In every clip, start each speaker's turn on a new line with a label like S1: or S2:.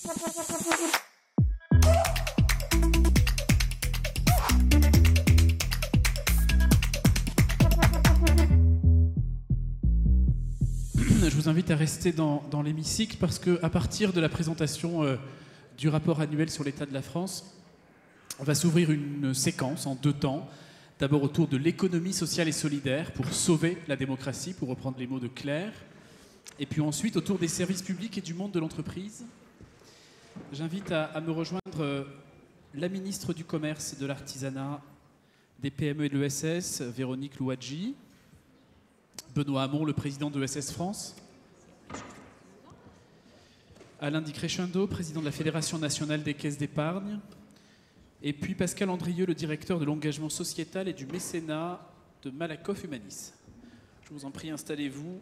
S1: Je vous invite à rester dans l'hémicycle parce qu'à partir de la présentation du rapport annuel sur l'état de la France, on va s'ouvrir une séquence en 2 temps. D'abord autour de l'économie sociale et solidaire pour sauver la démocratie, pour reprendre les mots de Claire. Et puis ensuite autour des services publics et du monde de l'entreprise. J'invite à me rejoindre la ministre du Commerce, de l'Artisanat, des PME et de l'ESS, Véronique Louadji. Benoît Hamon, le président de ESS France. Alain Di Crescendo, président de la Fédération nationale des caisses d'épargne. Et puis Pascal Andrieux, le directeur de l'engagement sociétal et du mécénat de Malakoff Humanis. Je vous en prie, installez-vous.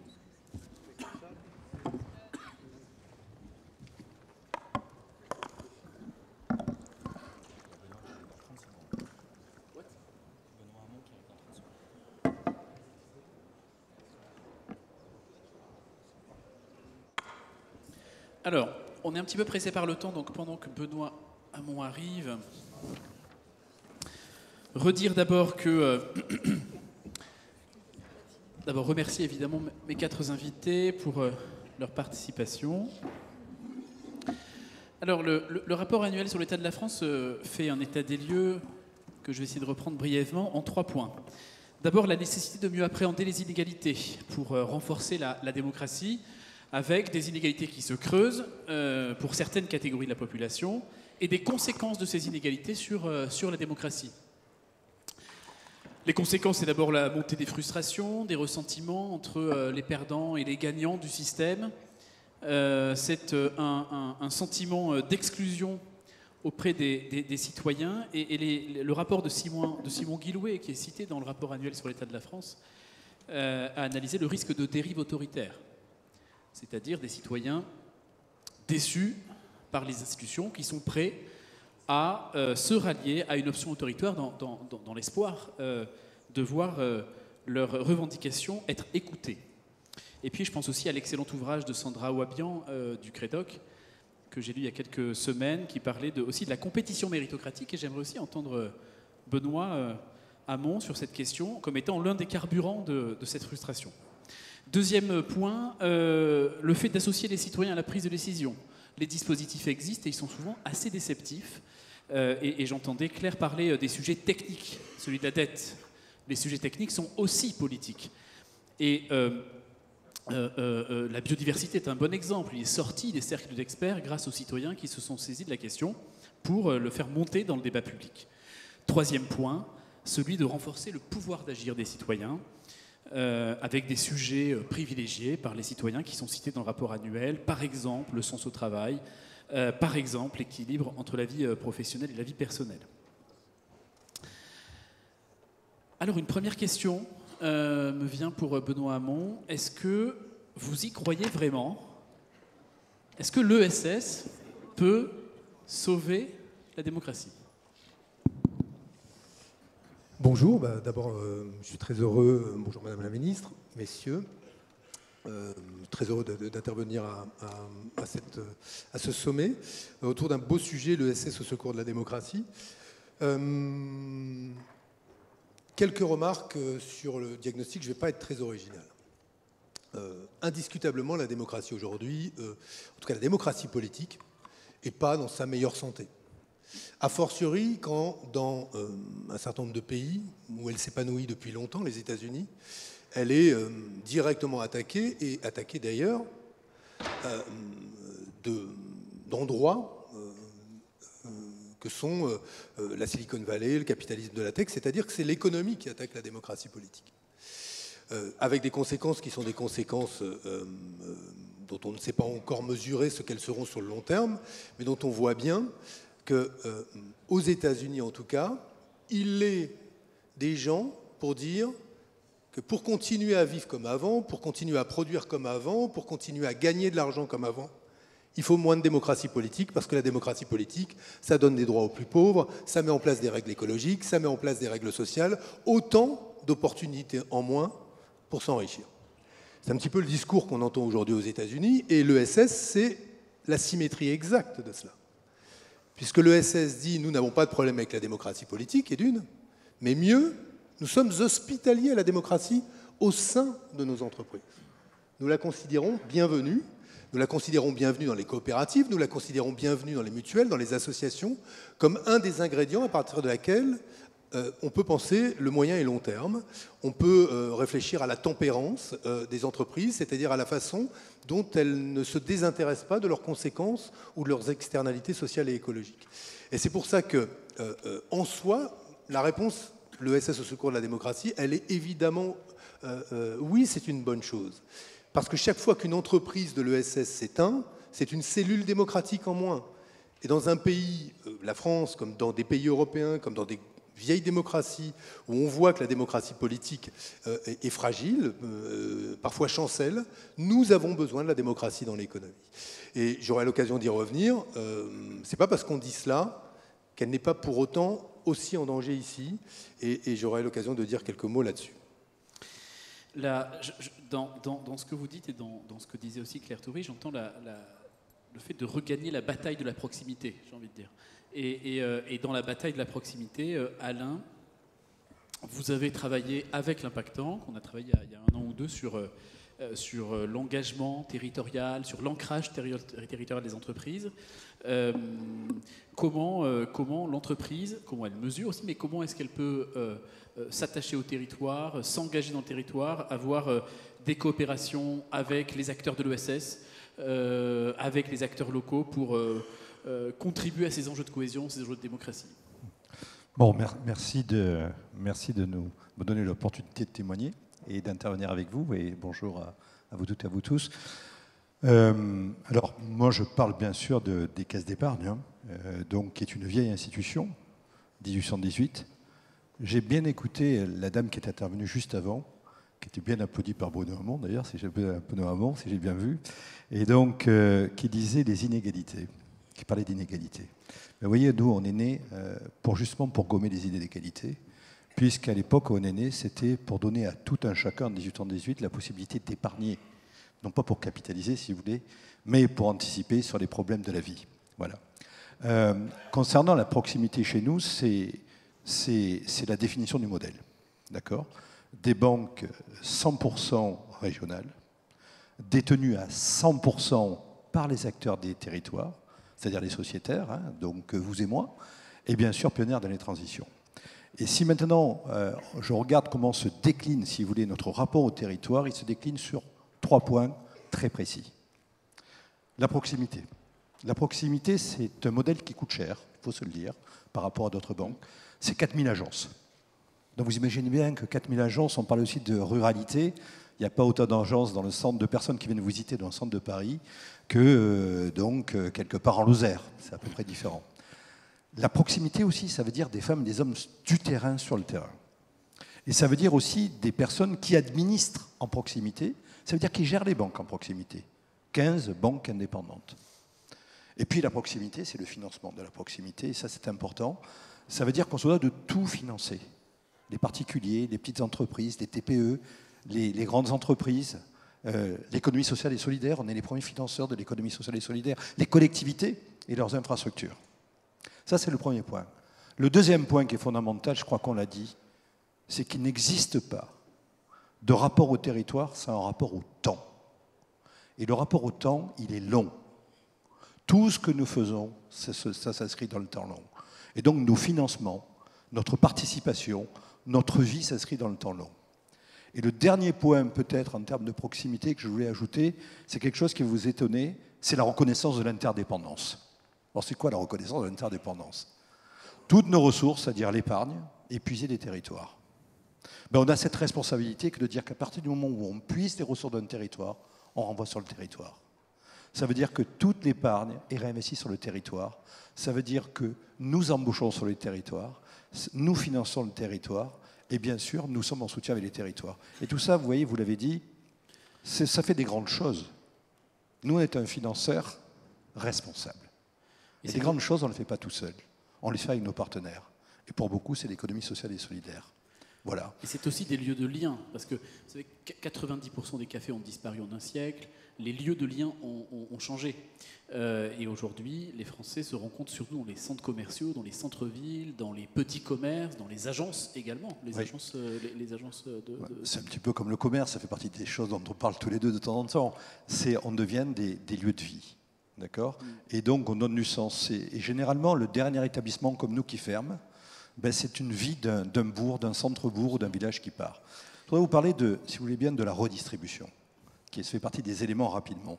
S1: Alors, on est un petit peu pressé par le temps, donc pendant que Benoît Hamon arrive, redire d'abord que... d'abord remercier évidemment mes 4 invités pour leur participation. Alors, le rapport annuel sur l'état de la France fait un état des lieux que je vais essayer de reprendre brièvement en 3 points. D'abord, la nécessité de mieux appréhender les inégalités pour renforcer la démocratie, avec des inégalités qui se creusent pour certaines catégories de la population et des conséquences de ces inégalités sur la démocratie. Les conséquences, c'est d'abord la montée des frustrations, des ressentiments entre les perdants et les gagnants du système. C'est un sentiment d'exclusion auprès des citoyens. Et le rapport de Simon Guillouet, qui est cité dans le rapport annuel sur l'état de la France, a analysé le risque de dérive autoritaire. C'est-à-dire des citoyens déçus par les institutions qui sont prêts à se rallier à une option autoritaire dans l'espoir de voir leurs revendications être écoutées. Et puis je pense aussi à l'excellent ouvrage de Sandra Ouabian du Crédoc, que j'ai lu il y a quelques semaines, qui parlait aussi de la compétition méritocratique, et j'aimerais aussi entendre Benoît Hamon sur cette question comme étant l'un des carburants de cette frustration. Deuxième point, le fait d'associer les citoyens à la prise de décision. Les dispositifs existent et ils sont souvent assez déceptifs. Et j'entendais Claire parler des sujets techniques, celui de la dette. Les sujets techniques sont aussi politiques. Et la biodiversité est un bon exemple. Il est sorti des cercles d'experts grâce aux citoyens qui se sont saisis de la question pour le faire monter dans le débat public. Troisième point, celui de renforcer le pouvoir d'agir des citoyens. Avec des sujets privilégiés par les citoyens qui sont cités dans le rapport annuel, par exemple le sens au travail, par exemple l'équilibre entre la vie professionnelle et la vie personnelle. Alors une première question me vient pour Benoît Hamon. Est-ce que vous y croyez vraiment? Est-ce que l'ESS peut sauver la démocratie?
S2: Bonjour, d'abord je suis très heureux, bonjour Madame la Ministre, messieurs, très heureux d'intervenir à ce sommet autour d'un beau sujet, l'ESS au secours de la démocratie. Quelques remarques sur le diagnostic, je ne vais pas être très original. Indiscutablement, la démocratie aujourd'hui, en tout cas la démocratie politique, n'est pas dans sa meilleure santé. A fortiori, quand dans un certain nombre de pays où elle s'épanouit depuis longtemps, les États-Unis, elle est directement attaquée, et attaquée d'ailleurs d'endroits que sont la Silicon Valley, le capitalisme de la tech, c'est-à-dire que c'est l'économie qui attaque la démocratie politique. Avec des conséquences qui sont des conséquences dont on ne sait pas encore mesurer ce qu'elles seront sur le long terme, mais dont on voit bien qu'aux États-Unis, en tout cas, il est des gens pour dire que pour continuer à vivre comme avant, pour continuer à produire comme avant, pour continuer à gagner de l'argent comme avant, il faut moins de démocratie politique, parce que la démocratie politique, ça donne des droits aux plus pauvres, ça met en place des règles écologiques, ça met en place des règles sociales, autant d'opportunités en moins pour s'enrichir. C'est un petit peu le discours qu'on entend aujourd'hui aux États-Unis, et l'ESS, c'est la symétrie exacte de cela. Puisque l'ESS dit « nous n'avons pas de problème avec la démocratie politique », et d'une, mais mieux, nous sommes hospitaliers à la démocratie au sein de nos entreprises. Nous la considérons bienvenue. Nous la considérons bienvenue dans les coopératives, nous la considérons bienvenue dans les mutuelles, dans les associations, comme un des ingrédients à partir de laquelle on peut penser le moyen et long terme. On peut réfléchir à la tempérance des entreprises, c'est-à-dire à la façon dont elles ne se désintéressent pas de leurs conséquences ou de leurs externalités sociales et écologiques. Et c'est pour ça que, en soi, la réponse, l'ESS au secours de la démocratie, elle est évidemment oui, c'est une bonne chose. Parce que chaque fois qu'une entreprise de l'ESS s'éteint, c'est une cellule démocratique en moins. Et dans un pays, la France, comme dans des pays européens, comme dans des vieilles démocraties, où on voit que la démocratie politique est fragile, parfois chancelle, nous avons besoin de la démocratie dans l'économie. Et j'aurai l'occasion d'y revenir. C'est pas parce qu'on dit cela qu'elle n'est pas pour autant aussi en danger ici. Et j'aurai l'occasion de dire quelques mots là-dessus.
S1: Dans ce que vous dites et dans ce que disait aussi Claire Toury, j'entends le fait de regagner la bataille de la proximité, j'ai envie de dire. Et dans la bataille de la proximité, Alain, vous avez travaillé avec l'Impactant, qu'on a travaillé il y a 1 an ou 2 sur l'engagement territorial, sur l'ancrage territorial des entreprises. Comment l'entreprise, comment elle mesure aussi, mais comment est-ce qu'elle peut s'attacher au territoire, s'engager dans le territoire, avoir des coopérations avec les acteurs de l'ESS, avec les acteurs locaux pour contribuer à ces enjeux de cohésion, ces enjeux de démocratie.
S3: Bon, merci de me donner l'opportunité de témoigner et d'intervenir avec vous. Et bonjour à vous toutes et à vous tous. Alors, moi, je parle bien sûr des caisses d'épargne, donc qui est une vieille institution, 1818. J'ai bien écouté la dame qui est intervenue juste avant, qui était bien applaudie par Bruno Hamon, d'ailleurs, si j'ai bien vu, et donc qui disait les inégalités, qui parlait d'inégalités. Vous voyez, nous, on est nés justement pour gommer les inégalités, puisqu'à l'époque où on est né, c'était pour donner à tout un chacun en 1818 la possibilité d'épargner, non pas pour capitaliser, si vous voulez, mais pour anticiper sur les problèmes de la vie. Voilà. Concernant la proximité chez nous, c'est la définition du modèle. D'accord ? Des banques 100% régionales, détenues à 100% par les acteurs des territoires, c'est-à-dire les sociétaires, hein, donc vous et moi, et bien sûr pionnières dans les transitions. Et si maintenant je regarde comment se décline, si vous voulez, notre rapport au territoire, il se décline sur 3 points très précis. La proximité. La proximité, c'est un modèle qui coûte cher, il faut se le dire, par rapport à d'autres banques. C'est 4000 agences. Donc vous imaginez bien que 4000 agences, on parle aussi de ruralité. Il n'y a pas autant d'agences dans le centre de personnes qui viennent vous visiter dans le centre de Paris que quelque part en Lozère. C'est à peu près différent. La proximité aussi, ça veut dire des femmes et des hommes du terrain sur le terrain. Et ça veut dire aussi des personnes qui administrent en proximité. Ça veut dire qu'ils gèrent les banques en proximité. 15 banques indépendantes. Et puis la proximité, c'est le financement de la proximité. Et ça, c'est important. Ça veut dire qu'on se doit de tout financer. Les particuliers, les petites entreprises, les TPE, les grandes entreprises, l'économie sociale et solidaire. On est les premiers financeurs de l'économie sociale et solidaire. Les collectivités et leurs infrastructures. Ça, c'est le premier point. Le deuxième point qui est fondamental, je crois qu'on l'a dit, c'est qu'il n'existe pas de rapport au territoire sans un rapport au temps. Et le rapport au temps, il est long. Tout ce que nous faisons, ça s'inscrit dans le temps long. Et donc nos financements, notre participation, notre vie s'inscrit dans le temps long. Et le dernier point, peut-être, en termes de proximité, que je voulais ajouter, c'est quelque chose qui vous étonnait, c'est la reconnaissance de l'interdépendance. Alors c'est quoi la reconnaissance de l'interdépendance ? Toutes nos ressources, c'est-à-dire l'épargne, épuiser des territoires. Ben, on a cette responsabilité que de dire qu'à partir du moment où on puise les ressources d'un territoire, on renvoie sur le territoire. Ça veut dire que toute l'épargne est réinvestie sur le territoire. Ça veut dire que nous embauchons sur les territoires, nous finançons le territoire, et bien sûr, nous sommes en soutien avec les territoires. Et tout ça, vous voyez, vous l'avez dit, ça fait des grandes choses. Nous, on est un financeur responsable. Et ces grandes choses, on ne les fait pas tout seul. On les fait avec nos partenaires. Et pour beaucoup, c'est l'économie sociale et solidaire. Voilà.
S1: Et c'est aussi des lieux de lien, parce que vous savez, 90% des cafés ont disparu en un siècle, les lieux de lien ont changé. Et aujourd'hui, les Français se rencontrent surtout dans les centres commerciaux, dans les centres-villes, dans les petits commerces, dans les agences également. Les agences
S3: C'est un petit peu comme le commerce, ça fait partie des choses dont on parle tous les deux de temps en temps. On devient des lieux de vie, d'accord ? Et donc on donne du sens. Et généralement, le dernier établissement comme nous qui ferme, c'est une vie d'un bourg, d'un centre-bourg, d'un village qui part. Je voudrais vous parler, si vous voulez bien, de la redistribution, qui fait partie des éléments rapidement.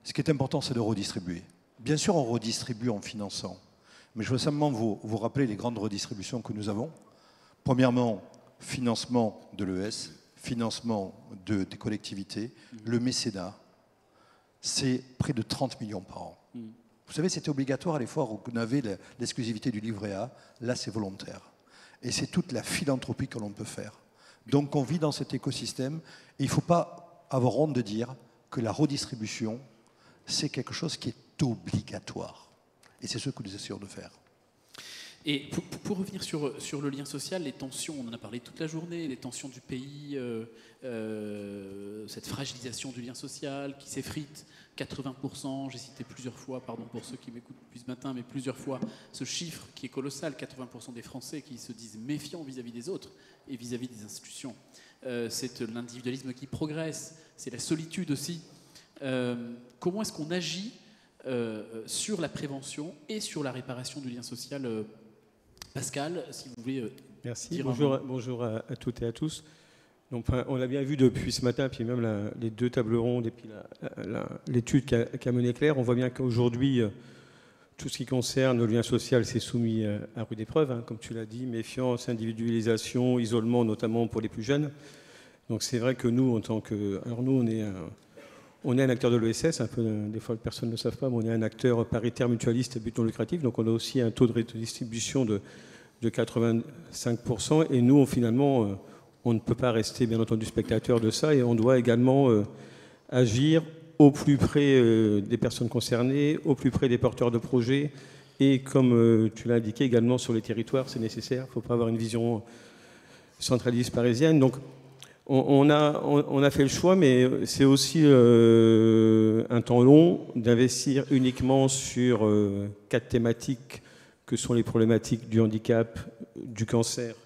S3: Ce qui est important, c'est de redistribuer. Bien sûr, on redistribue en finançant, mais je veux simplement vous rappeler les grandes redistributions que nous avons. Premièrement, financement de l'ES, financement des collectivités, le mécénat, c'est près de 30 millions par an. Vous savez, c'était obligatoire à l'effort où on avait l'exclusivité du livret A. Là, c'est volontaire. Et c'est toute la philanthropie que l'on peut faire. Donc, on vit dans cet écosystème. Et il ne faut pas avoir honte de dire que la redistribution, c'est quelque chose qui est obligatoire. Et c'est ce que nous essayons de faire.
S1: Et pour revenir sur le lien social, les tensions, on en a parlé toute la journée, les tensions du pays, cette fragilisation du lien social qui s'effrite, 80%, j'ai cité plusieurs fois, pardon pour ceux qui m'écoutent depuis ce matin, mais plusieurs fois, ce chiffre qui est colossal, 80% des Français qui se disent méfiants vis-à-vis des autres et vis-à-vis des institutions. C'est l'individualisme qui progresse, c'est la solitude aussi. Comment est-ce qu'on agit sur la prévention et sur la réparation du lien social Pascal, si vous voulez
S4: Merci,
S1: dire
S4: bonjour à toutes et à tous. Donc, on l'a bien vu depuis ce matin, puis même les deux tables rondes et puis l'étude qu'a menée Claire, on voit bien qu'aujourd'hui, tout ce qui concerne le lien social, c'est soumis à rude épreuve, comme tu l'as dit, méfiance, individualisation, isolement, notamment pour les plus jeunes. Donc c'est vrai que nous, alors nous, on est un acteur de l'ESS, un peu, des fois personne ne le savent pas, mais on est un acteur paritaire mutualiste à but non lucratif, donc on a aussi un taux de redistribution de 85%, et nous, finalement, on ne peut pas rester, bien entendu, spectateur de ça, et on doit également agir au plus près des personnes concernées, au plus près des porteurs de projets, et comme tu l'as indiqué également sur les territoires, c'est nécessaire, il ne faut pas avoir une vision centraliste parisienne. Donc, on a fait le choix, mais c'est aussi un temps long d'investir uniquement sur 4 thématiques que sont les problématiques du handicap, du cancer,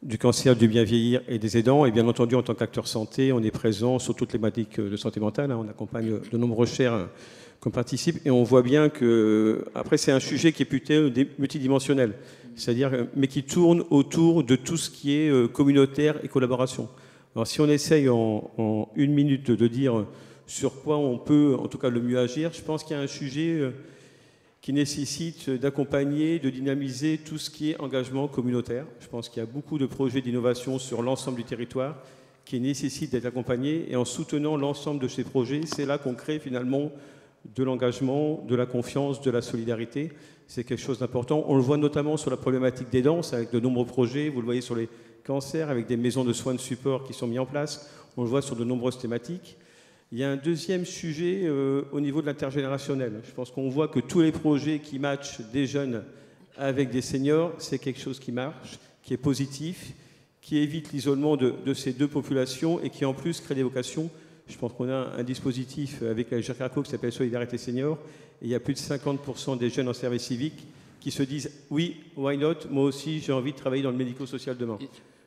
S4: du bien vieillir et des aidants. Et bien entendu, en tant qu'acteur santé, on est présent sur toutes les thématiques de santé mentale. On accompagne de nombreuses chaires qu'on participe. Et on voit bien que, après, c'est un sujet qui est plutôt multidimensionnel, c'est-à-dire, mais qui tourne autour de tout ce qui est communautaire et collaboration. Alors, si on essaye en 1 minute de dire sur quoi on peut, en tout cas, le mieux agir, je pense qu'il y a un sujet qui nécessite d'accompagner, de dynamiser tout ce qui est engagement communautaire. Je pense qu'il y a beaucoup de projets d'innovation sur l'ensemble du territoire qui nécessitent d'être accompagnés. Et en soutenant l'ensemble de ces projets, c'est là qu'on crée finalement de l'engagement, de la confiance, de la solidarité. C'est quelque chose d'important. On le voit notamment sur la problématique des danses, avec de nombreux projets. Vous le voyez sur les cancers, avec des maisons de soins de support qui sont mis en place. On le voit sur de nombreuses thématiques. Il y a un deuxième sujet au niveau de l'intergénérationnel. Je pense qu'on voit que tous les projets qui matchent des jeunes avec des seniors, c'est quelque chose qui marche, qui est positif, qui évite l'isolement de ces deux populations et qui en plus crée des vocations. Je pense qu'on a un dispositif avec la GERCARCO qui s'appelle Solidarité Senior, et il y a plus de 50% des jeunes en service civique qui se disent « oui, why not, moi aussi j'ai envie de travailler dans le médico-social demain ».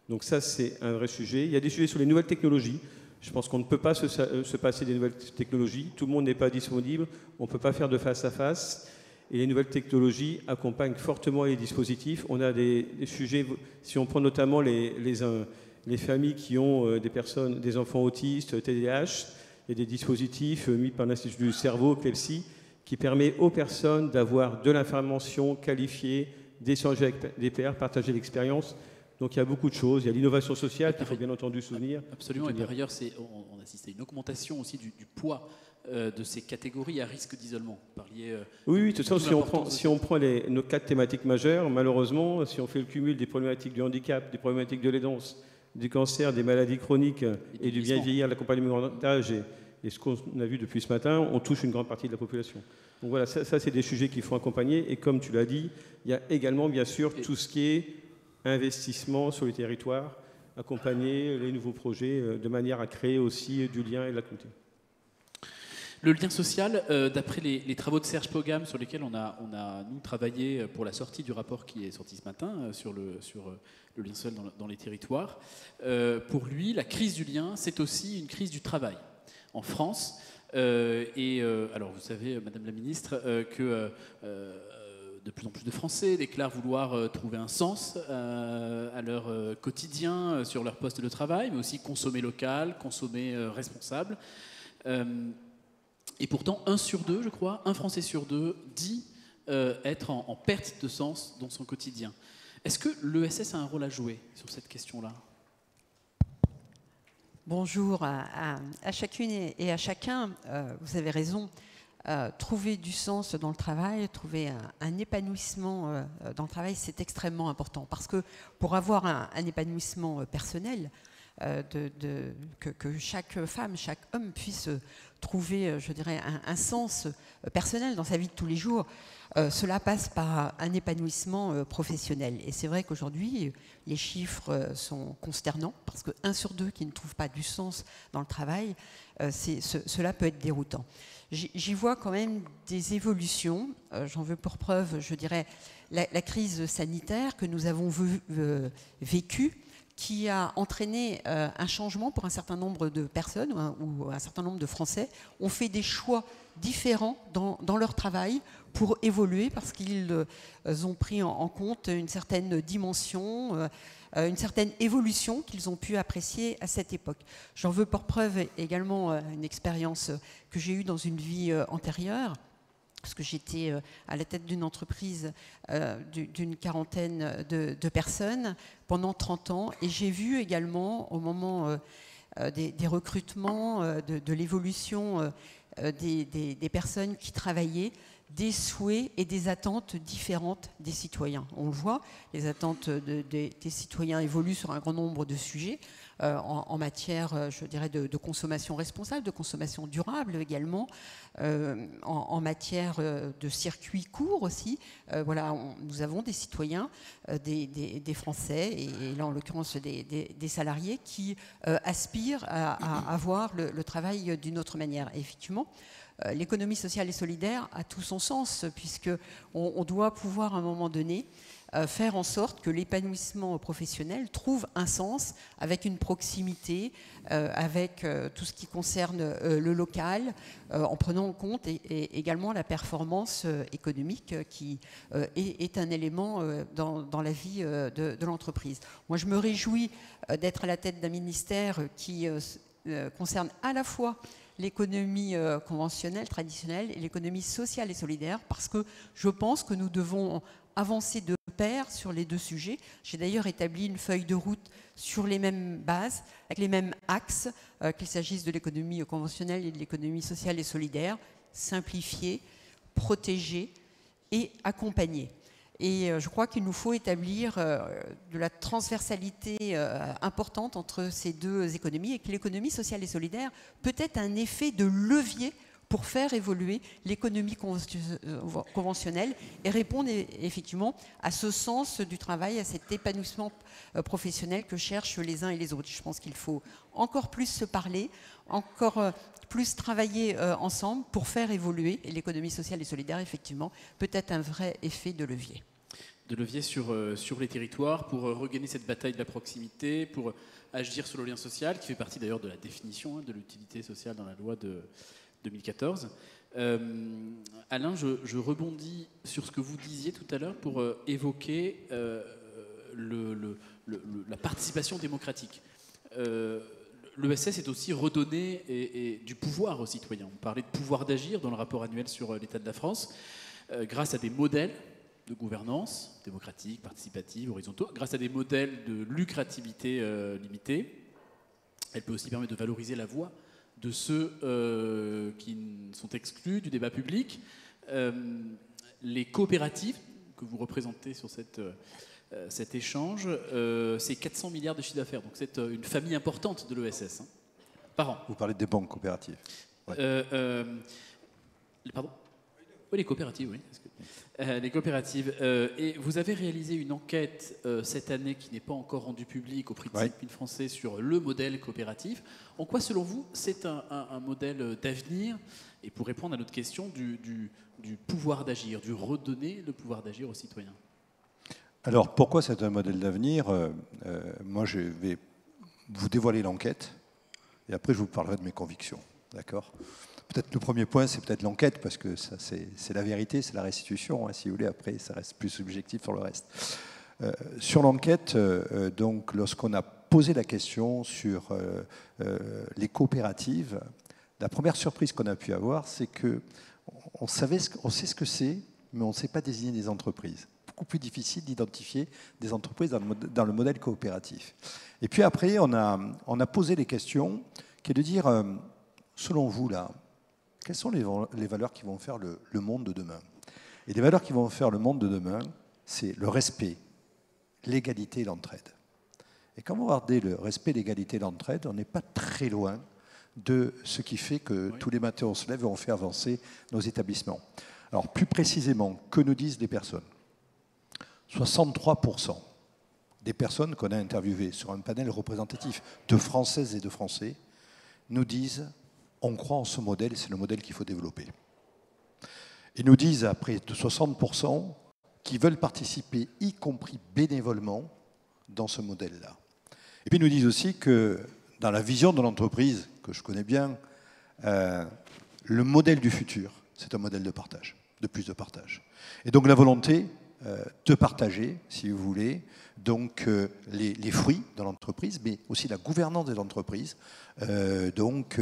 S4: Donc ça, c'est un vrai sujet. Il y a des sujets sur les nouvelles technologies. Je pense qu'on ne peut pas se passer des nouvelles technologies. Tout le monde n'est pas disponible. On ne peut pas faire de face à face. Et les nouvelles technologies accompagnent fortement les dispositifs. On a des sujets, si on prend notamment les familles qui ont des enfants autistes, TDAH, il y a des dispositifs mis par l'Institut du cerveau, CLEPSI, qui permet aux personnes d'avoir de l'information qualifiée, d'échanger avec des pairs, partager l'expérience. Donc il y a beaucoup de choses. Il y a l'innovation sociale qu'il faut bien entendu soutenir.
S1: Absolument. Et par ailleurs, on assiste à une augmentation aussi du poids de ces catégories à risque d'isolement.
S4: Oui, de toute façon, si on prend nos 4 thématiques majeures, malheureusement, si on fait le cumul des problématiques du handicap, des problématiques de l'aidance, du cancer, des maladies chroniques et du bien vieillir, l'accompagnement grand âge et ce qu'on a vu depuis ce matin, on touche une grande partie de la population. Donc voilà, ça c'est des sujets qu'il faut accompagner. Et comme tu l'as dit, il y a également, bien sûr, tout ce qui est investissement sur les territoires, accompagner les nouveaux projets de manière à créer aussi du lien et de la communauté.
S1: Le lien social, d'après les travaux de Serge Pogam sur lesquels on a nous travaillé pour la sortie du rapport qui est sorti ce matin sur le lien social dans les territoires, pour lui, la crise du lien, c'est aussi une crise du travail. En France, alors vous savez, Madame la Ministre, que de plus en plus de Français déclarent vouloir trouver un sens à leur quotidien sur leur poste de travail, mais aussi consommer local, consommer responsable. Et pourtant, un Français sur deux dit être en perte de sens dans son quotidien. Est-ce que l'ESS a un rôle à jouer sur cette question-là ?
S5: Bonjour à chacune et à chacun. Vous avez raison. Trouver du sens dans le travail, trouver un épanouissement dans le travail, c'est extrêmement important. Parce que pour avoir un épanouissement personnel, que chaque femme, chaque homme puisse trouver, je dirais, un sens personnel dans sa vie de tous les jours, cela passe par un épanouissement professionnel. Et c'est vrai qu'aujourd'hui, les chiffres sont consternants, parce que 1 sur 2 qui ne trouve pas du sens dans le travail, cela peut être déroutant. J'y vois quand même des évolutions. J'en veux pour preuve, je dirais, la crise sanitaire que nous avons vécue, qui a entraîné un changement pour un certain nombre de personnes ou un certain nombre de Français ont fait des choix différents dans leur travail pour évoluer parce qu'ils ont pris en compte une certaine dimension, une certaine évolution qu'ils ont pu apprécier à cette époque. J'en veux pour preuve également une expérience que j'ai eue dans une vie antérieure, parce que j'étais à la tête d'une entreprise d'une quarantaine de personnes pendant 30 ans, et j'ai vu également au moment des recrutements, de l'évolution des personnes qui travaillaient, des souhaits et des attentes différentes des citoyens. On le voit, les attentes des citoyens évoluent sur un grand nombre de sujets, en matière, je dirais, de consommation responsable, de consommation durable également, en matière de circuits courts aussi. Voilà, nous avons des citoyens, des Français, et là en l'occurrence des salariés qui aspirent à voir le travail d'une autre manière. Et effectivement, l'économie sociale et solidaire a tout son sens, puisqu'on doit pouvoir à un moment donné faire en sorte que l'épanouissement professionnel trouve un sens avec une proximité, avec tout ce qui concerne le local, en prenant en compte également la performance économique qui est un élément dans la vie de l'entreprise. Moi, je me réjouis d'être à la tête d'un ministère qui concerne à la fois l'économie conventionnelle, traditionnelle, et l'économie sociale et solidaire, parce que je pense que nous devons avancer de pair sur les deux sujets. J'ai d'ailleurs établi une feuille de route sur les mêmes bases, avec les mêmes axes, qu'il s'agisse de l'économie conventionnelle et de l'économie sociale et solidaire, simplifier, protéger et accompagner. Et je crois qu'il nous faut établir de la transversalité importante entre ces deux économies, et que l'économie sociale et solidaire peut être un effet de levier pour faire évoluer l'économie conventionnelle et répondre effectivement à ce sens du travail, à cet épanouissement professionnel que cherchent les uns et les autres. Je pense qu'il faut encore plus se parler, encore plus travailler ensemble pour faire évoluer l'économie sociale et solidaire, effectivement, peut être un vrai effet de levier.
S1: De levier sur les territoires pour regagner cette bataille de la proximité, pour agir sur le lien social, qui fait partie d'ailleurs de la définition de l'utilité sociale dans la loi de 2014. Alain, je rebondis sur ce que vous disiez tout à l'heure pour évoquer la participation démocratique. L'ESS est aussi redonner et du pouvoir aux citoyens. On parlait de pouvoir d'agir dans le rapport annuel sur l'état de la France, grâce à des modèles de gouvernance démocratique, participative, horizontaux, grâce à des modèles de lucrativité limitée. Elle peut aussi permettre de valoriser la voix de ceux qui sont exclus du débat public. Les coopératives que vous représentez sur cet échange, c'est 400 milliards de chiffre d'affaires. Donc c'est une famille importante de l'ESS par an.
S3: Vous parlez des banques coopératives. Ouais.
S1: Pardon ? Oui, les coopératives, oui. Les coopératives. Et vous avez réalisé une enquête cette année qui n'est pas encore rendue publique au prix de Saint-Pine français sur le modèle coopératif. En quoi, selon vous, c'est un modèle d'avenir? Et pour répondre à notre question du pouvoir d'agir, du redonner le pouvoir d'agir aux citoyens.
S3: Alors, pourquoi c'est un modèle d'avenir? Moi, je vais vous dévoiler l'enquête, et après, je vous parlerai de mes convictions. D'accord? Peut-être le premier point, c'est peut-être l'enquête, parce que ça, c'est la vérité, c'est la restitution, hein, si vous voulez. Après, ça reste plus subjectif sur le reste. Sur l'enquête, donc, lorsqu'on a posé la question sur les coopératives, la première surprise qu'on a pu avoir, c'est qu'on sait ce que c'est, mais on ne sait pas désigner des entreprises. Beaucoup plus difficile d'identifier des entreprises dans le modèle coopératif. Et puis après, on a posé les questions, qui est de dire, selon vous, là, quelles sont les valeurs qui vont faire le monde de demain? Et les valeurs qui vont faire le monde de demain, c'est le respect, l'égalité et l'entraide. Et quand vous regardez le respect, l'égalité et l'entraide, on n'est pas très loin de ce qui fait que tous les matins on se lève et on fait avancer nos établissements. Alors plus précisément, que nous disent les personnes? 63% des personnes qu'on a interviewées sur un panel représentatif de Françaises et de Français nous disent on croit en ce modèle et c'est le modèle qu'il faut développer. Ils nous disent à près de 60% qu'ils veulent participer, y compris bénévolement, dans ce modèle-là. Et puis ils nous disent aussi que dans la vision de l'entreprise, que je connais bien, le modèle du futur, c'est un modèle de partage, de plus de partage. Et donc la volonté de partager, si vous voulez, donc les fruits de l'entreprise, mais aussi la gouvernance de l'entreprise. Donc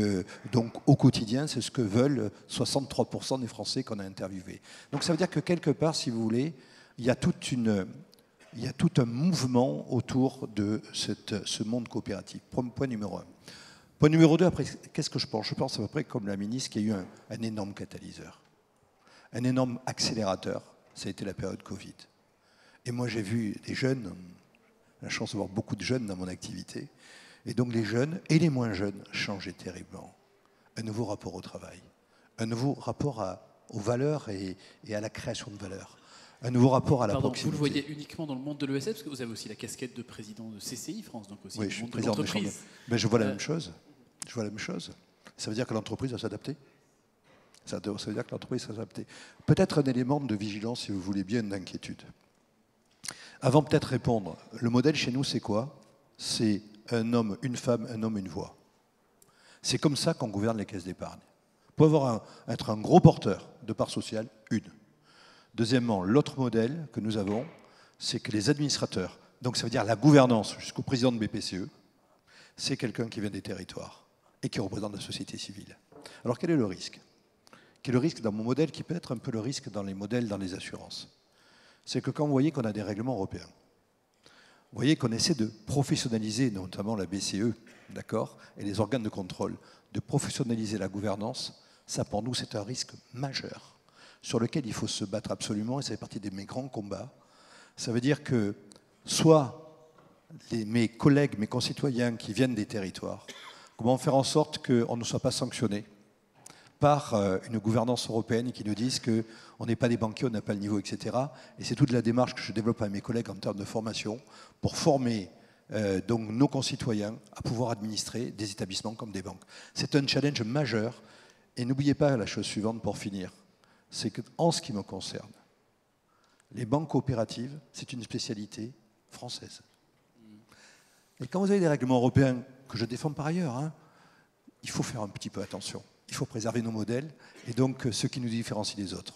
S3: au quotidien, c'est ce que veulent 63% des Français qu'on a interviewés. Donc ça veut dire que quelque part, si vous voulez, il y a tout un mouvement autour de ce monde coopératif. Point numéro 1. Point numéro 2, après, qu'est-ce que je pense? Je pense à peu près comme la ministre qu'il y a eu un énorme catalyseur, un énorme accélérateur. Ça a été la période Covid. Et moi, j'ai vu des jeunes, j'ai la chance de voir beaucoup de jeunes dans mon activité, et donc les jeunes et les moins jeunes changeaient terriblement. Un nouveau rapport au travail, un nouveau rapport aux valeurs et à la création de valeurs, un nouveau rapport à la proximité.
S1: Vous le voyez uniquement dans le monde de l'ESS, parce que vous avez aussi la casquette de président de CCI France, donc aussi
S3: oui,
S1: le
S3: je suis
S1: monde de
S3: président
S1: l'entreprise.
S3: Mais je vois la même chose. Je vois la même chose. Ça veut dire que l'entreprise va s'adapter. Ça veut dire que l'entreprise va s'adapter. Peut-être un élément de vigilance, si vous voulez bien, d'inquiétude. Avant peut-être répondre, le modèle chez nous, c'est quoi? C'est un homme, une femme, un homme, une voix. C'est comme ça qu'on gouverne les caisses d'épargne. Pour être un gros porteur de part sociale, une. Deuxièmement, l'autre modèle que nous avons, c'est que les administrateurs, donc ça veut dire la gouvernance jusqu'au président de BPCE, c'est quelqu'un qui vient des territoires et qui représente la société civile. Alors quel est le risque? Quel est le risque dans mon modèle qui peut être un peu le risque dans les modèles dans les assurances? C'est que quand vous voyez qu'on a des règlements européens, vous voyez qu'on essaie de professionnaliser, notamment la BCE, d'accord, et les organes de contrôle, de professionnaliser la gouvernance, ça pour nous c'est un risque majeur sur lequel il faut se battre absolument, et ça fait partie de mes grands combats. Ça veut dire que soit mes collègues, mes concitoyens qui viennent des territoires, comment faire en sorte qu'on ne soit pas sanctionné par une gouvernance européenne qui nous dise qu'on n'est pas des banquiers, on n'a pas le niveau, etc. Et c'est toute la démarche que je développe avec mes collègues en termes de formation pour former donc nos concitoyens à pouvoir administrer des établissements comme des banques. C'est un challenge majeur. Et n'oubliez pas la chose suivante pour finir, c'est qu'en ce qui me concerne, les banques coopératives, c'est une spécialité française. Et quand vous avez des règlements européens, que je défends par ailleurs, hein, il faut faire un petit peu attention. Il faut préserver nos modèles et donc ce qui nous différencie des autres.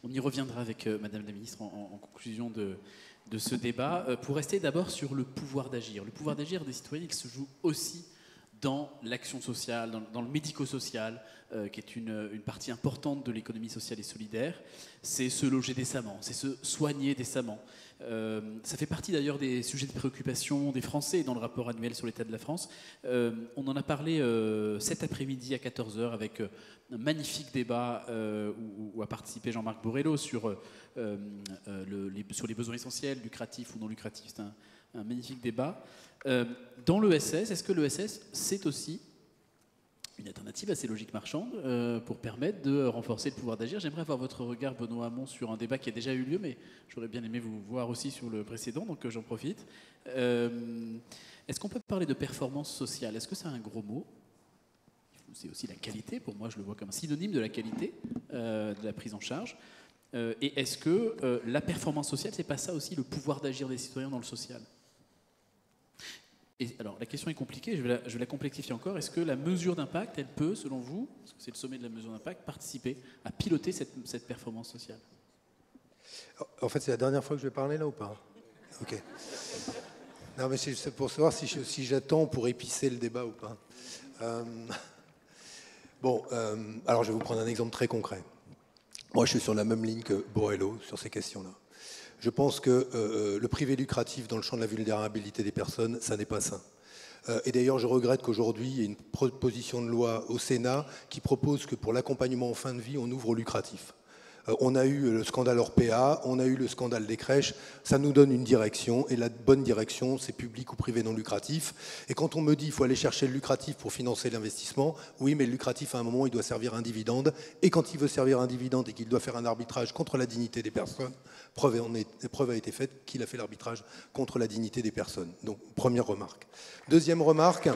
S1: On y reviendra avec Madame la Ministre en conclusion de ce débat. Pour rester d'abord sur le pouvoir d'agir. Le pouvoir d'agir des citoyens qui se joue aussi dans l'action sociale, dans le médico-social, qui est une partie importante de l'économie sociale et solidaire. C'est se loger décemment, c'est se soigner décemment. Ça fait partie d'ailleurs des sujets de préoccupation des Français dans le rapport annuel sur l'état de la France. On en a parlé cet après-midi à 14h avec un magnifique débat où a participé Jean-Marc Borrello sur les besoins essentiels, lucratifs ou non lucratifs. C'est un magnifique débat. Dans l'ESS, est-ce que l'ESS, c'est aussi une alternative à ces logiques marchandes pour permettre de renforcer le pouvoir d'agir. J'aimerais avoir votre regard, Benoît Hamon, sur un débat qui a déjà eu lieu, mais j'aurais bien aimé vous voir aussi sur le précédent, donc j'en profite. Est-ce qu'on peut parler de performance sociale? Est-ce que c'est un gros mot? C'est aussi la qualité, pour moi je le vois comme un synonyme de la qualité de la prise en charge. Et est-ce que la performance sociale, c'est pas ça aussi le pouvoir d'agir des citoyens dans le social? Et alors, la question est compliquée, je vais la complexifier encore. Est-ce que la mesure d'impact, elle peut, selon vous, parce que c'est le sommet de la mesure d'impact, participer à piloter cette performance sociale?
S2: En fait, c'est la dernière fois que je vais parler là ou pas? Ok. Non, mais c'est pour savoir si j'attends pour épicer le débat ou pas. Alors je vais vous prendre un exemple très concret. Moi, je suis sur la même ligne que Borrello sur ces questions-là. Je pense que le privé lucratif dans le champ de la vulnérabilité des personnes, ça n'est pas sain. Et d'ailleurs, je regrette qu'aujourd'hui, il y ait une proposition de loi au Sénat qui propose que pour l'accompagnement en fin de vie, on ouvre au lucratif. On a eu le scandale Orpea, on a eu le scandale des crèches, ça nous donne une direction, et la bonne direction, c'est public ou privé non lucratif. Et quand on me dit qu'il faut aller chercher le lucratif pour financer l'investissement, oui, mais le lucratif, à un moment, il doit servir un dividende, et quand il veut servir un dividende et qu'il doit faire un arbitrage contre la dignité des personnes, preuve a été faite qu'il a fait l'arbitrage contre la dignité des personnes. Donc, première remarque. Deuxième remarque,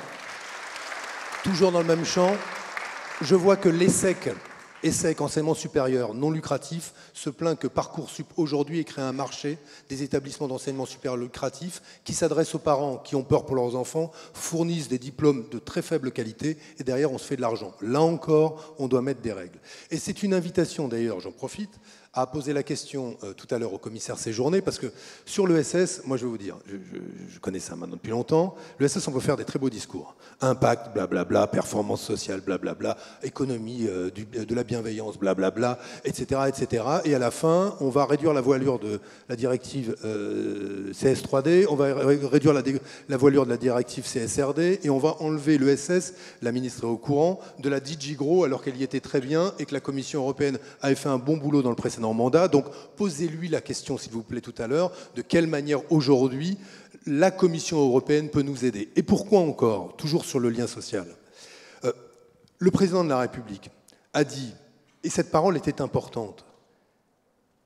S2: toujours dans le même champ, je vois que l'ESSEC, enseignement supérieur non lucratif, se plaint que Parcoursup aujourd'hui ait créé un marché des établissements d'enseignement supérieur lucratif qui s'adressent aux parents qui ont peur pour leurs enfants, fournissent des diplômes de très faible qualité et derrière on se fait de l'argent. Là encore, on doit mettre des règles. Et c'est une invitation d'ailleurs, j'en profite, à poser la question tout à l'heure au commissaire Séjourné, parce que sur l'ESS, moi je vais vous dire, je connais ça maintenant depuis longtemps, l'ESS on peut faire des très beaux discours. Impact, blablabla, performance sociale, blablabla, économie de la bienveillance, blablabla, etc., etc. Et à la fin, on va réduire la voilure de la directive CS3D, on va réduire la voilure de la directive CSRD, et on va enlever l'ESS, la ministre est au courant, de la DG GROW alors qu'elle y était très bien et que la Commission européenne avait fait un bon boulot dans le précédent mandat. Donc posez-lui la question, s'il vous plaît, tout à l'heure, de quelle manière aujourd'hui la Commission européenne peut nous aider. Et pourquoi encore, toujours sur le lien social, le président de la République a dit, et cette parole était importante,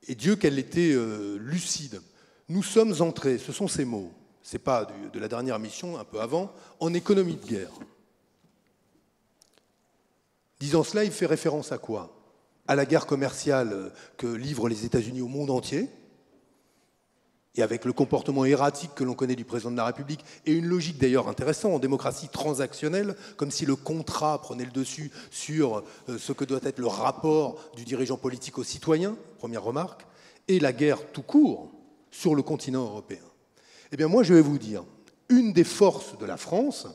S2: et Dieu qu'elle était lucide, nous sommes entrés, ce sont ces mots, c'est pas de la dernière mission, un peu avant, en économie de guerre. Disant cela, il fait référence à quoi ? À la guerre commerciale que livrent les États-Unis au monde entier, et avec le comportement erratique que l'on connaît du président de la République, et une logique d'ailleurs intéressante en démocratie transactionnelle, comme si le contrat prenait le dessus sur ce que doit être le rapport du dirigeant politique aux citoyens, première remarque, et la guerre tout court sur le continent européen. Eh bien moi je vais vous dire, une des forces de la France,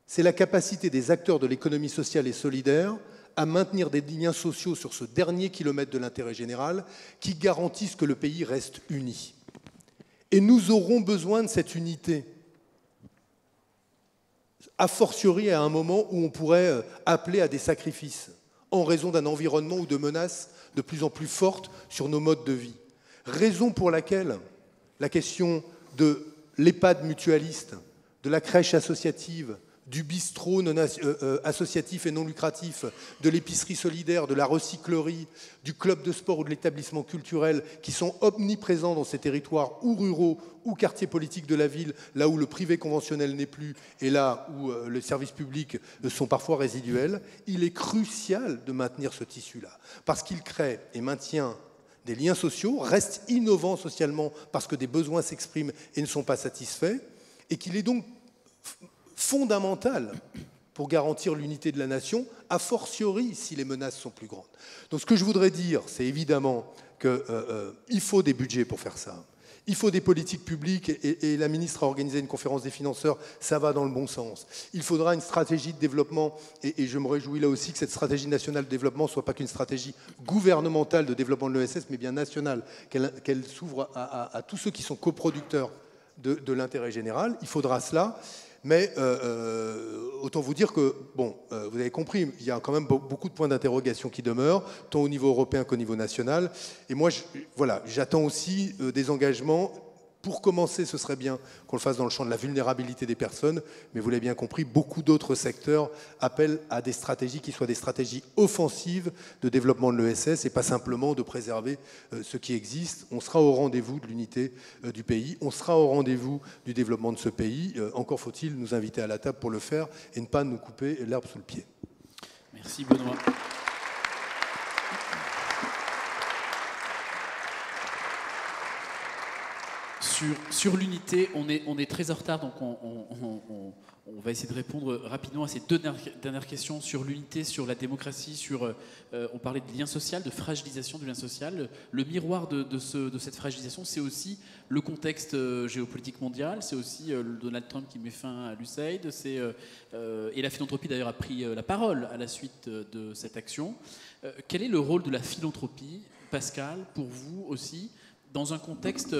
S2: c'est la capacité des acteurs de l'économie sociale et solidaire à maintenir des liens sociaux sur ce dernier kilomètre de l'intérêt général qui garantissent que le pays reste uni. Et nous aurons besoin de cette unité, a fortiori à un moment où on pourrait appeler à des sacrifices en raison d'un environnement ou de menaces de plus en plus fortes sur nos modes de vie. Raison pour laquelle la question de l'EHPAD mutualiste, de la crèche associative, du bistrot associatif et non lucratif, de l'épicerie solidaire, de la recyclerie, du club de sport ou de l'établissement culturel qui sont omniprésents dans ces territoires ou ruraux ou quartiers politiques de la ville, là où le privé conventionnel n'est plus et là où les services publics sont parfois résiduels, il est crucial de maintenir ce tissu-là parce qu'il crée et maintient des liens sociaux, reste innovant socialement parce que des besoins s'expriment et ne sont pas satisfaits et qu'il est donc fondamental pour garantir l'unité de la nation, a fortiori si les menaces sont plus grandes. Donc ce que je voudrais dire, c'est évidemment qu'il faut des budgets pour faire ça. Il faut des politiques publiques et la ministre a organisé une conférence des financeurs, ça va dans le bon sens. Il faudra une stratégie de développement et je me réjouis là aussi que cette stratégie nationale de développement ne soit pas qu'une stratégie gouvernementale de développement de l'ESS, mais bien nationale, qu'elle s'ouvre à tous ceux qui sont coproducteurs de l'intérêt général. Il faudra cela. Mais autant vous dire que, bon, vous avez compris, il y a quand même beaucoup de points d'interrogation qui demeurent, tant au niveau européen qu'au niveau national. Et moi, voilà, j'attends aussi des engagements Pour commencer, ce serait bien qu'on le fasse dans le champ de la vulnérabilité des personnes, mais vous l'avez bien compris, beaucoup d'autres secteurs appellent à des stratégies qui soient des stratégies offensives de développement de l'ESS et pas simplement de préserver ce qui existe. On sera au rendez-vous de l'unité du pays, on sera au rendez-vous du développement de ce pays. Encore faut-il nous inviter à la table pour le faire et ne pas nous couper l'herbe sous le pied.
S1: Merci Benoît. Sur l'unité, on est très en retard, donc on va essayer de répondre rapidement à ces deux dernières questions sur l'unité, sur la démocratie, on parlait de lien social, de fragilisation du lien social. Le miroir de cette fragilisation, c'est aussi le contexte géopolitique mondial, c'est aussi Donald Trump qui met fin à l'USAID, et la philanthropie d'ailleurs a pris la parole à la suite de cette action. Quel est le rôle de la philanthropie, Pascal, pour vous aussi, dans un contexte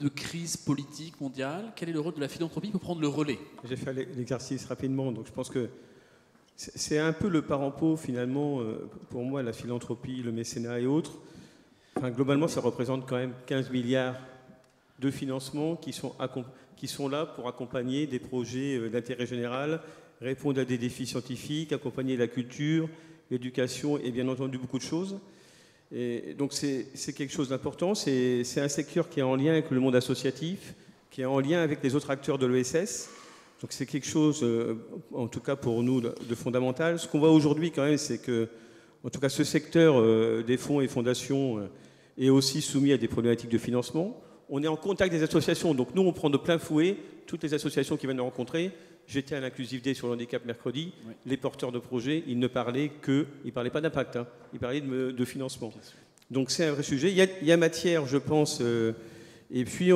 S1: de crise politique mondiale? Quel est le rôle de la philanthropie pour prendre le relais?
S4: J'ai fait l'exercice rapidement, donc je pense que c'est un peu le parent pauvre finalement, pour moi, la philanthropie, le mécénat et autres. Enfin, globalement, ça représente quand même 15 milliards de financements qui sont là pour accompagner des projets d'intérêt général, répondre à des défis scientifiques, accompagner la culture, l'éducation et bien entendu beaucoup de choses. Et donc c'est quelque chose d'important, c'est un secteur qui est en lien avec le monde associatif, qui est en lien avec les autres acteurs de l'ESS. Donc c'est quelque chose, en tout cas pour nous, de fondamental. Ce qu'on voit aujourd'hui quand même, c'est que, en tout cas, ce secteur des fonds et fondations est aussi soumis à des problématiques de financement. On est en contact des associations, donc nous on prend de plein fouet toutes les associations qui viennent nous rencontrer. J'étais à l'Inclusive Day sur le handicap mercredi. Oui. Les porteurs de projets, ils ne parlaient ils parlaient pas d'impact, hein, ils parlaient de financement. Donc c'est un vrai sujet. Il y a matière, je pense. Et puis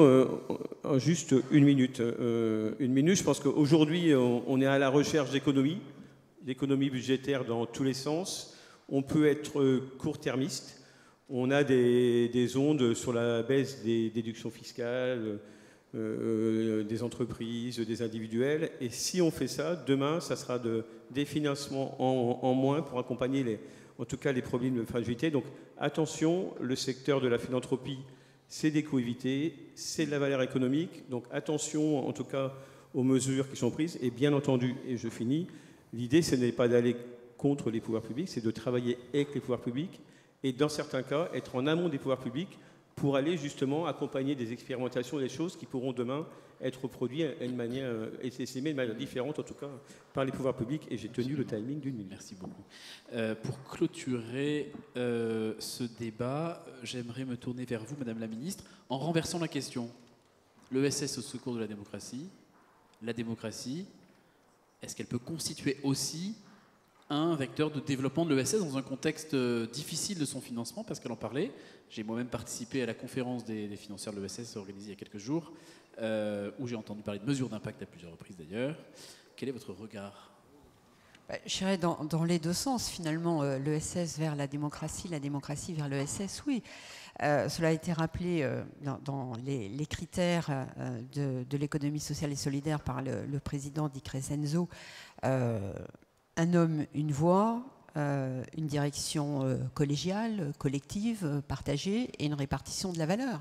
S4: juste une minute. Je pense qu'aujourd'hui on est à la recherche d'économie budgétaire dans tous les sens. On peut être court-termiste. On a des ondes sur la baisse des déductions fiscales. Des entreprises, des individuels. Et si on fait ça, demain, ça sera des financements en moins pour accompagner en tout cas les problèmes de fragilité. Donc attention, le secteur de la philanthropie, c'est des coûts évités, c'est de la valeur économique. Donc attention en tout cas aux mesures qui sont prises. Et bien entendu, et je finis, l'idée ce n'est pas d'aller contre les pouvoirs publics, c'est de travailler avec les pouvoirs publics et dans certains cas, être en amont des pouvoirs publics pour aller justement accompagner des expérimentations, des choses qui pourront demain être produites d'une manière estimée de manière différente, en tout cas par les pouvoirs publics. Et j'ai tenu le timing d'une minute.
S1: Merci beaucoup. Pour clôturer ce débat, j'aimerais me tourner vers vous, Madame la Ministre, en renversant la question. L'ESS au secours de la démocratie, est-ce qu'elle peut constituer aussi un vecteur de développement de l'ESS dans un contexte difficile de son financement, parce qu'elle en parlait. J'ai moi-même participé à la conférence des financeurs de l'ESS organisée il y a quelques jours, où j'ai entendu parler de mesures d'impact à plusieurs reprises d'ailleurs. Quel est votre regard ?
S5: Je dirais dans les deux sens, finalement, l'ESS vers la démocratie vers l'ESS, oui. Cela a été rappelé dans les critères de l'économie sociale et solidaire par le président Di Crescenzo. Un homme, une voix, une direction collégiale, collective, partagée et une répartition de la valeur.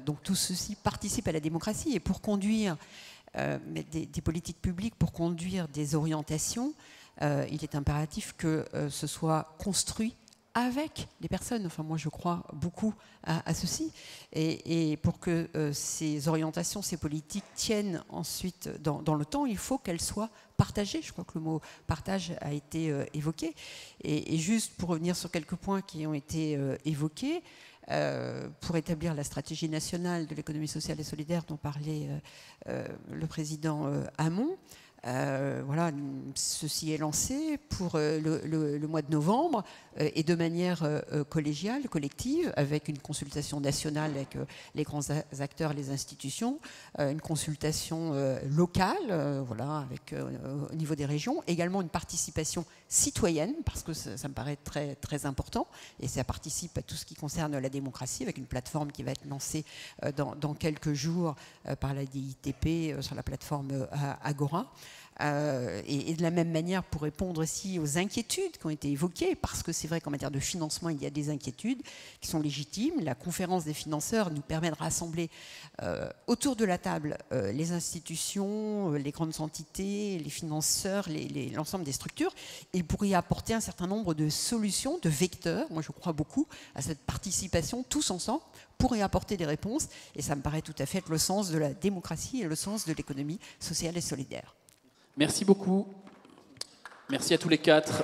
S5: Donc tout ceci participe à la démocratie. Et pour conduire des politiques publiques, pour conduire des orientations, il est impératif que ce soit construit avec les personnes. Enfin, moi, je crois beaucoup à ceci. Et pour que ces orientations, ces politiques tiennent ensuite dans le temps, il faut qu'elles soient partagées. Je crois que le mot partage a été évoqué. Et juste pour revenir sur quelques points qui ont été évoqués, pour établir la stratégie nationale de l'économie sociale et solidaire dont parlait le président Hamon, voilà, ceci est lancé pour le mois de novembre et de manière collégiale, collective, avec une consultation nationale avec les grands acteurs, les institutions, une consultation locale, voilà, avec, au niveau des régions, également une participation citoyenne, parce que ça me paraît très, très important, et ça participe à tout ce qui concerne la démocratie, avec une plateforme qui va être lancée dans quelques jours par la DITP sur la plateforme Agora. Et de la même manière, pour répondre aussi aux inquiétudes qui ont été évoquées, parce que c'est vrai qu'en matière de financement, il y a des inquiétudes qui sont légitimes. La conférence des financeurs nous permet de rassembler autour de la table les institutions, les grandes entités, les financeurs, l'ensemble des structures, et pour y apporter un certain nombre de solutions, de vecteurs. Moi, je crois beaucoup à cette participation, tous ensemble, pour y apporter des réponses. Et ça me paraît tout à fait être le sens de la démocratie et le sens de l'économie sociale et solidaire.
S1: Merci beaucoup. Merci à tous les quatre.